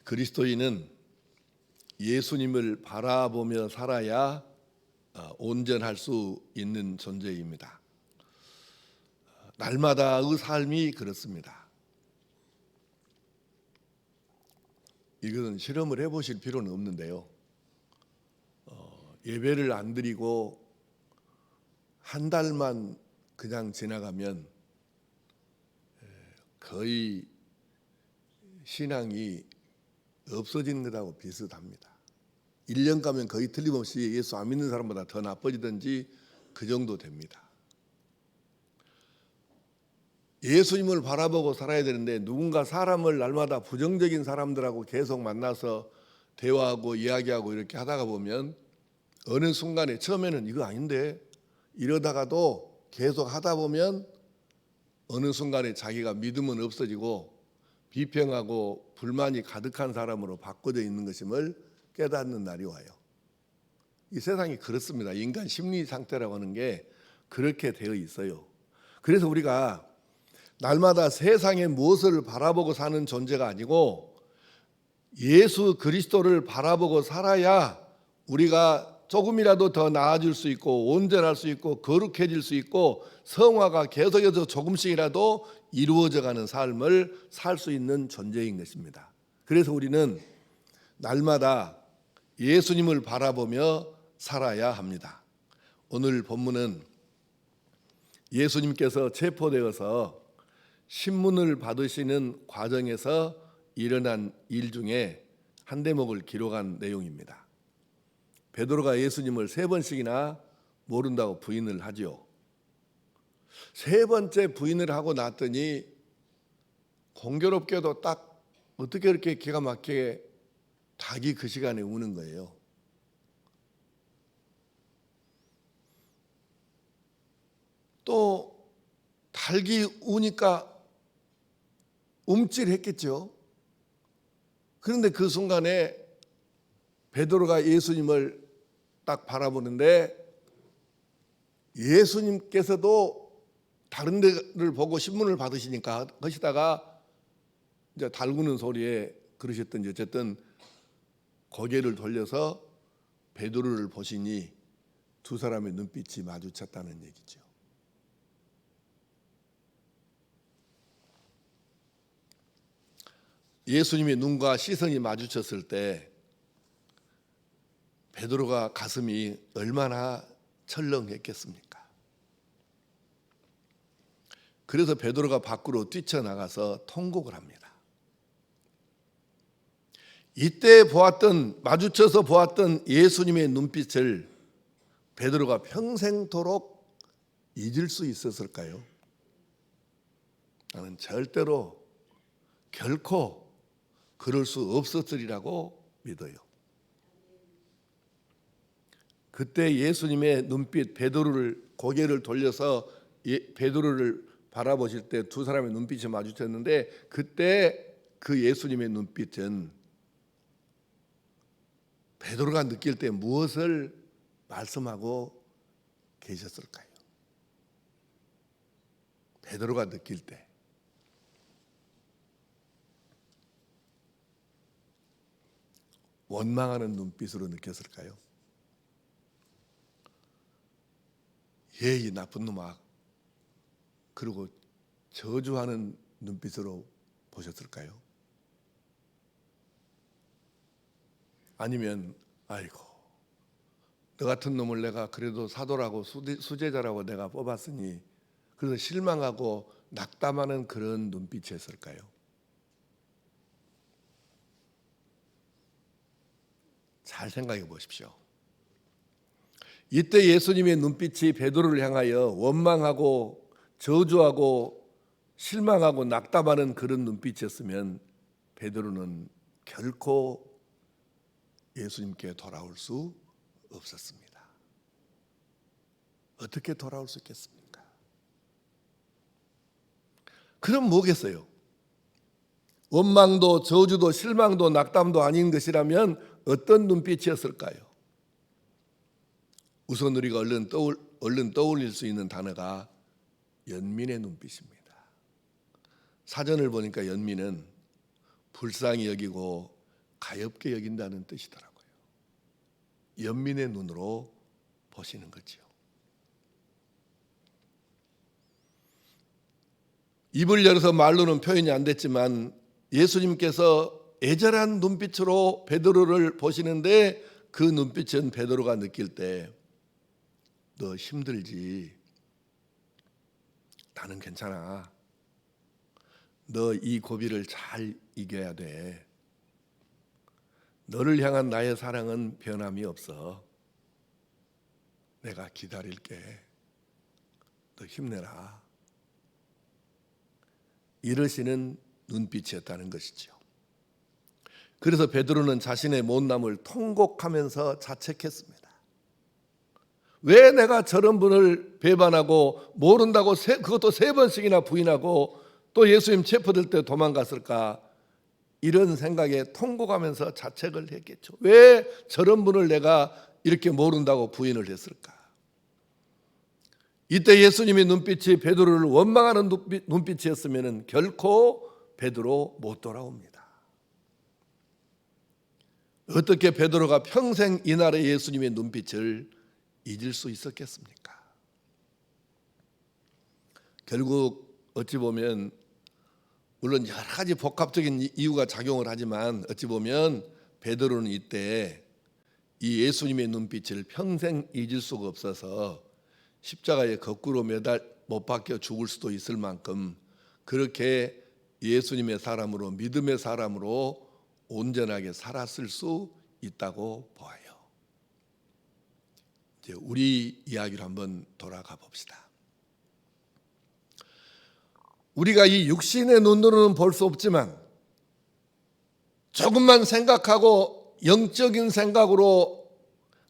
그리스도인은 예수님을 바라보며 살아야 온전할 수 있는 존재입니다. 날마다의 삶이 그렇습니다. 이것은 실험을 해보실 필요는 없는데요. 예배를 안 드리고 한 달만 그냥 지나가면 거의 신앙이 없어지는 것하고 비슷합니다. 1년 가면 거의 틀림없이 예수 안 믿는 사람보다 더 나빠지든지 그 정도 됩니다. 예수님을 바라보고 살아야 되는데 누군가 사람을 날마다 부정적인 사람들하고 계속 만나서 대화하고 이야기하고 이렇게 하다가 보면 어느 순간에 처음에는 이거 아닌데 이러다가도 계속 하다 보면 어느 순간에 자기가 믿음은 없어지고 비평하고 불만이 가득한 사람으로 바꿔져 있는 것임을 깨닫는 날이 와요. 이 세상이 그렇습니다. 인간 심리 상태라고 하는 게 그렇게 되어 있어요. 그래서 우리가 날마다 세상의 무엇을 바라보고 사는 존재가 아니고 예수 그리스도를 바라보고 살아야 우리가 조금이라도 더 나아질 수 있고 온전할 수 있고 거룩해질 수 있고 성화가 계속해서 조금씩이라도 이루어져가는 삶을 살 수 있는 존재인 것입니다. 그래서 우리는 날마다 예수님을 바라보며 살아야 합니다. 오늘 본문은 예수님께서 체포되어서 신문을 받으시는 과정에서 일어난 일 중에 한 대목을 기록한 내용입니다. 베드로가 예수님을 3번씩이나 모른다고 부인을 하지요. 3번째 부인을 하고 났더니 공교롭게도 딱 어떻게 이렇게 기가 막히게 닭이 그 시간에 우는 거예요. 또 닭이 우니까 움찔했겠죠. 그런데 그 순간에 베드로가 예수님을 딱 바라보는데 예수님께서도 다른 데를 보고 신문을 받으시니까 하시다가 이제 달구는 소리에 그러셨던지 어쨌든 고개를 돌려서 베드로를 보시니 두 사람의 눈빛이 마주쳤다는 얘기죠. 예수님의 눈과 시선이 마주쳤을 때 베드로가 가슴이 얼마나 철렁했겠습니까? 그래서 베드로가 밖으로 뛰쳐나가서 통곡을 합니다. 이때 마주쳐서 보았던 예수님의 눈빛을 베드로가 평생토록 잊을 수 있었을까요? 나는 절대로 결코 그럴 수 없었으리라고 믿어요. 그때 예수님의 눈빛, 베드로를 고개를 돌려서 베드로를 바라보실 때 두 사람의 눈빛이 마주쳤는데 그때 그 예수님의 눈빛은 베드로가 느낄 때 무엇을 말씀하고 계셨을까요? 베드로가 느낄 때 원망하는 눈빛으로 느꼈을까요? 이 나쁜 놈아, 그리고 저주하는 눈빛으로 보셨을까요? 아니면 아이고 너 같은 놈을 내가 그래도 사도라고 수제자라고 내가 뽑았으니 그래서 실망하고 낙담하는 그런 눈빛이었을까요? 잘 생각해 보십시오. 이때 예수님의 눈빛이 베드로를 향하여 원망하고 저주하고 실망하고 낙담하는 그런 눈빛이었으면 베드로는 결코 예수님께 돌아올 수 없었습니다. 어떻게 돌아올 수 있겠습니까? 그럼 뭐겠어요? 원망도 저주도 실망도 낙담도 아닌 것이라면 어떤 눈빛이었을까요? 우선 우리가 얼른 떠올릴 수 있는 단어가 연민의 눈빛입니다. 사전을 보니까 연민은 불쌍히 여기고 가엾게 여긴다는 뜻이더라고요. 연민의 눈으로 보시는 거죠. 입을 열어서 말로는 표현이 안 됐지만 예수님께서 애절한 눈빛으로 베드로를 보시는데 그 눈빛은 베드로가 느낄 때 너 힘들지? 나는 괜찮아. 너 이 고비를 잘 이겨야 돼. 너를 향한 나의 사랑은 변함이 없어. 내가 기다릴게. 너 힘내라. 이러시는 눈빛이었다는 것이죠. 그래서 베드로는 자신의 못남을 통곡하면서 자책했습니다. 왜 내가 저런 분을 배반하고 모른다고 그것도 3번씩이나 부인하고 또 예수님 체포될 때 도망갔을까? 이런 생각에 통곡하면서 자책을 했겠죠. 왜 저런 분을 내가 이렇게 모른다고 부인을 했을까? 이때 예수님의 눈빛이 베드로를 원망하는 눈빛이었으면 결코 베드로 못 돌아옵니다. 어떻게 베드로가 평생 이 나라의 예수님의 눈빛을 잊을 수 있었겠습니까? 결국 어찌 보면 물론 여러 가지 복합적인 이유가 작용을 하지만 어찌 보면 베드로는 이때 이 예수님의 눈빛을 평생 잊을 수가 없어서 십자가에 거꾸로 못 박혀 죽을 수도 있을 만큼 그렇게 예수님의 사람으로 믿음의 사람으로 온전하게 살았을 수 있다고 보아요. 이제 우리 이야기를 한번 돌아가 봅시다. 우리가 이 육신의 눈으로는 볼 수 없지만 조금만 생각하고 영적인 생각으로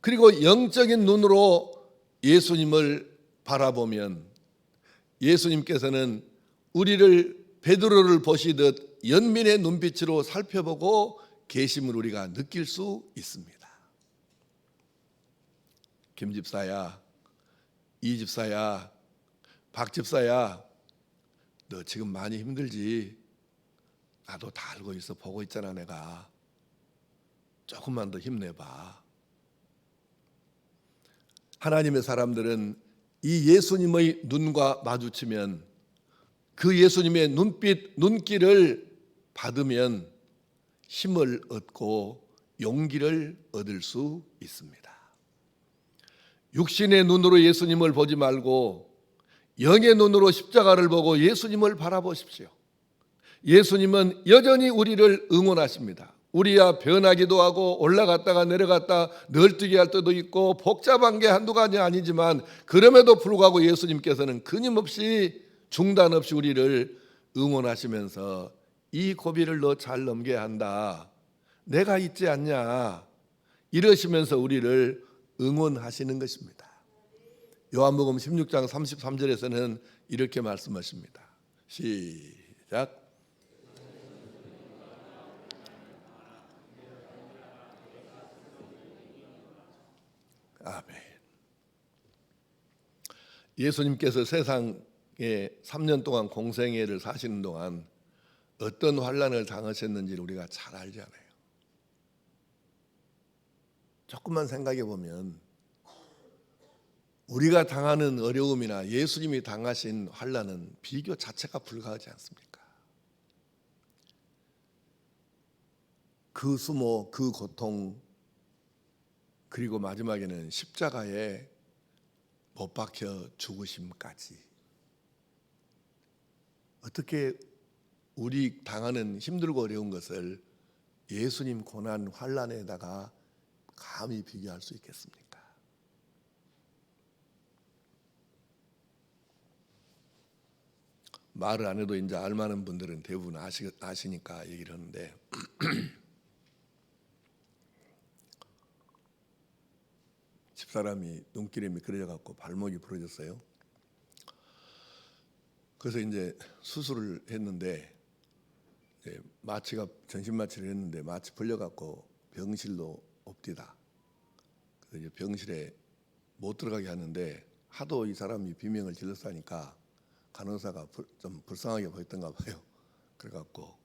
그리고 영적인 눈으로 예수님을 바라보면 예수님께서는 우리를 베드로를 보시듯 연민의 눈빛으로 살펴보고 계심을 우리가 느낄 수 있습니다. 김 집사야, 이 집사야, 박 집사야, 너 지금 많이 힘들지? 나도 다 알고 있어. 보고 있잖아 내가. 조금만 더 힘내봐. 하나님의 사람들은 이 예수님의 눈과 마주치면 그 예수님의 눈길을 받으면 힘을 얻고 용기를 얻을 수 있습니다. 육신의 눈으로 예수님을 보지 말고 영의 눈으로 십자가를 보고 예수님을 바라보십시오. 예수님은 여전히 우리를 응원하십니다. 우리야 변하기도 하고 올라갔다가 내려갔다 널뛰게 할 때도 있고 복잡한 게 한두 가지 아니지만 그럼에도 불구하고 예수님께서는 끊임없이 중단 없이 우리를 응원하시면서 이 고비를 너 잘 넘겨야 한다. 내가 있지 않냐. 이러시면서 우리를 응원하시는 것입니다. 요한복음 16장 33절에서는 이렇게 말씀하십니다. 시작. 아멘. 예수님께서 세상에 3년 동안 공생애를 사시는 동안 어떤 환난을 당하셨는지를 우리가 잘 알잖아요. 조금만 생각해 보면 우리가 당하는 어려움이나 예수님이 당하신 환난은 비교 자체가 불가하지 않습니까? 그 수모, 그 고통, 그리고 마지막에는 십자가에 못 박혀 죽으심까지. 어떻게 우리 당하는 힘들고 어려운 것을 예수님 고난 환난에다가 감히 비교할 수 있겠습니까? 말을 안 해도 이제 알만한 분들은 대부분 아시니까 얘기를 하는데 집사람이 눈길에 미끄러져 갖고 발목이 부러졌어요. 그래서 이제 수술을 했는데 마취가 전신 마취를 했는데 마취 풀려 갖고 병실로 옵디다. 그래서 이제 병실에 못 들어가게 하는데 하도 이 사람이 비명을 질렀으니까 간호사가 좀 불쌍하게 보였던가 봐요. 그래갖고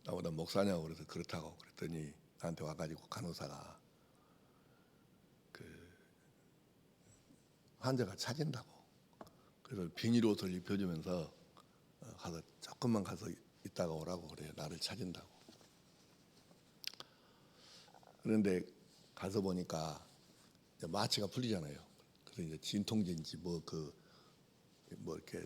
나보다 목사냐고 그래서 그렇다고 그랬더니 나한테 와가지고 간호사가 그 환자가 차진다고 그래서 비닐 옷을 입혀주면서 가서 조금만 가서 있다가 오라고 그래요. 나를 차진다고. 그런데 가서 보니까 이제 마취가 풀리잖아요. 그래서 이제 진통제인지 뭐 이렇게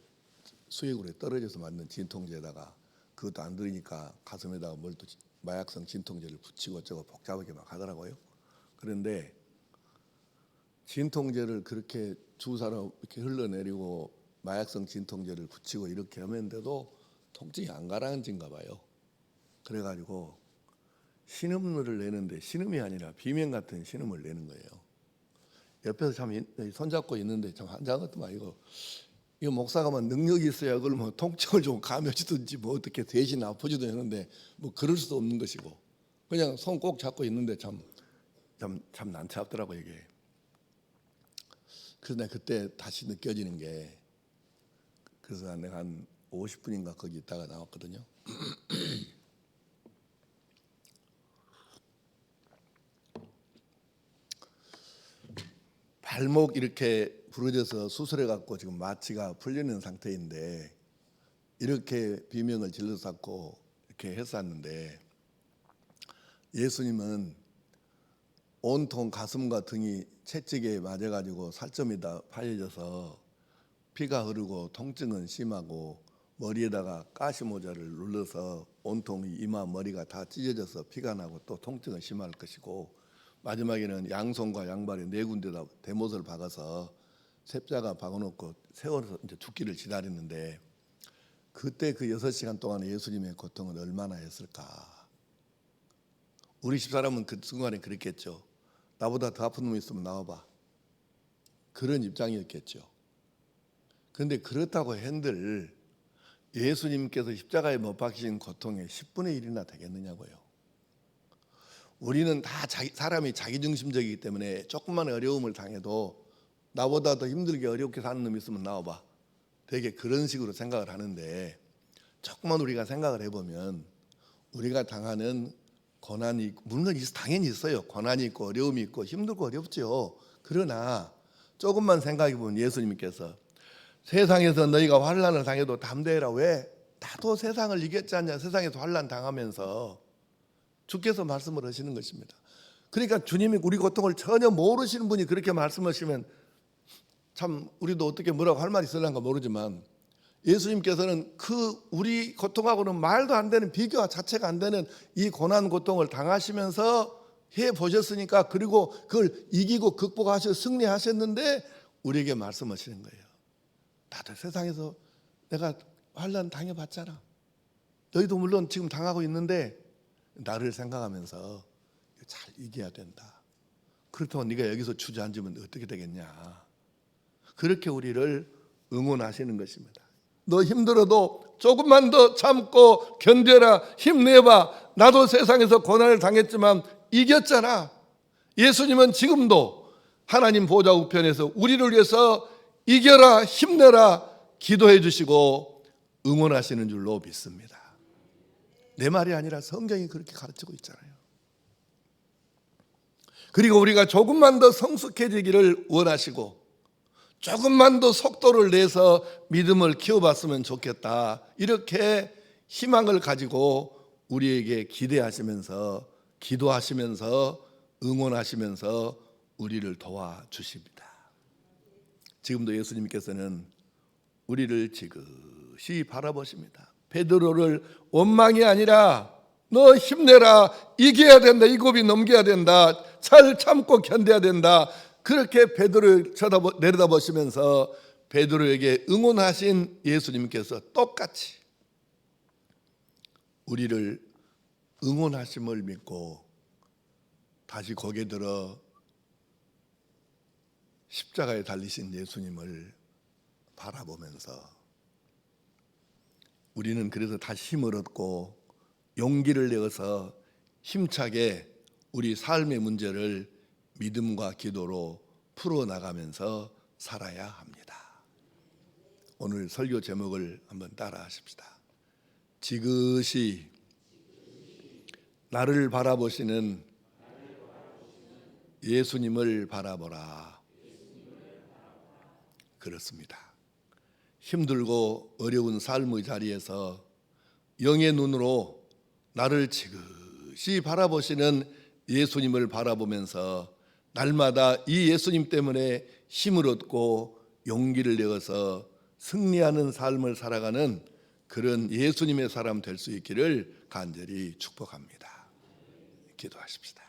수액으로 떨어져서 만든 진통제에다가 그것도 안 들으니까 가슴에다가 뭘 또 마약성 진통제를 붙이고 어쩌고 복잡하게 막 하더라고요. 그런데 진통제를 그렇게 주사로 이렇게 흘러내리고 마약성 진통제를 붙이고 이렇게 하면서도 통증이 안 가라앉은가 봐요. 그래가지고 신음을 내는데 신음이 아니라 비명 같은 신음을 내는 거예요. 옆에서 참 손잡고 있는데 참 환장 같더만 이거 목사가 뭐 능력이 있어야 그걸 뭐 통증을 좀 가며주든지 뭐 어떻게 대신 아프지도 했는데 뭐 그럴 수도 없는 것이고 그냥 손 꼭 잡고 있는데 참 난처하더라고 이게. 그래서 내가 그때 다시 느껴지는 게 그래서 내가 한 50분인가 거기 있다가 나왔거든요. 발목 이렇게 부러져서 수술해 갖고 지금 마취가 풀리는 상태인데 이렇게 비명을 질렀었고 이렇게 했었는데 예수님은 온통 가슴과 등이 채찍에 맞아가지고 살점이 다 파여져서 피가 흐르고 통증은 심하고 머리에다가 가시모자를 눌러서 온통 이마 머리가 다 찢어져서 피가 나고 또 통증은 심할 것이고 마지막에는 양손과 양발에 네 군데다 대못을 박아서 sep자가 박아놓고 세워서 이제 죽기를 기다렸는데 그때 그 6시간 동안 예수님의 고통은 얼마나 했을까. 우리 집사람은 그 순간에 그랬겠죠. 나보다 더 아픈 놈이 있으면 나와봐. 그런 입장이었겠죠. 그런데 그렇다고 한들 예수님께서 십자가에 못 박히신 고통의 10분의 1이나 되겠느냐고요. 우리는 다 사람이 자기중심적이기 때문에 조금만 어려움을 당해도 나보다 더 힘들게 어렵게 사는 놈이 있으면 나와봐. 되게 그런 식으로 생각을 하는데 조금만 우리가 생각을 해보면 우리가 당하는 고난이 물론 당연히 있어요. 고난이 있고 어려움이 있고 힘들고 어렵죠. 그러나 조금만 생각해 보면 예수님께서 세상에서 너희가 환난을 당해도 담대해라. 왜? 나도 세상을 이겼지 않냐. 세상에서 환난 당하면서 주께서 말씀을 하시는 것입니다. 그러니까 주님이 우리 고통을 전혀 모르시는 분이 그렇게 말씀하시면 참 우리도 어떻게 뭐라고 할 말이 있을런가 모르지만 예수님께서는 그 우리 고통하고는 말도 안 되는 비교가 자체가 안 되는 이 고난 고통을 당하시면서 해 보셨으니까 그리고 그걸 이기고 극복하셔 승리하셨는데 우리에게 말씀하시는 거예요. 나도 세상에서 내가 환난 당해봤잖아. 너희도 물론 지금 당하고 있는데 나를 생각하면서 잘 이겨야 된다. 그렇다면 네가 여기서 주저앉으면 어떻게 되겠냐. 그렇게 우리를 응원하시는 것입니다. 너 힘들어도 조금만 더 참고 견뎌라. 힘내봐. 나도 세상에서 고난을 당했지만 이겼잖아. 예수님은 지금도 하나님 보좌 우편에서 우리를 위해서 이겨라 힘내라 기도해 주시고 응원하시는 줄로 믿습니다. 내 말이 아니라 성경이 그렇게 가르치고 있잖아요. 그리고 우리가 조금만 더 성숙해지기를 원하시고 조금만 더 속도를 내서 믿음을 키워봤으면 좋겠다. 이렇게 희망을 가지고 우리에게 기대하시면서 기도하시면서 응원하시면서 우리를 도와주십니다. 지금도 예수님께서는 우리를 지그시 바라보십니다. 베드로를 원망이 아니라 너 힘내라. 이겨야 된다. 이 고비 넘겨야 된다. 잘 참고 견뎌야 된다. 그렇게 베드로를 내려다보시면서 베드로에게 응원하신 예수님께서 똑같이 우리를 응원하심을 믿고 다시 고개 들어 십자가에 달리신 예수님을 바라보면서 우리는 그래서 다시 힘을 얻고 용기를 내어서 힘차게 우리 삶의 문제를 믿음과 기도로 풀어나가면서 살아야 합니다. 오늘 설교 제목을 한번 따라 하십시다. 지그시 나를 바라보시는 예수님을 바라보라. 그렇습니다. 힘들고 어려운 삶의 자리에서 영의 눈으로 나를 지그시 바라보시는 예수님을 바라보면서 날마다 이 예수님 때문에 힘을 얻고 용기를 내어서 승리하는 삶을 살아가는 그런 예수님의 사람 될 수 있기를 간절히 축복합니다. 기도하십시다.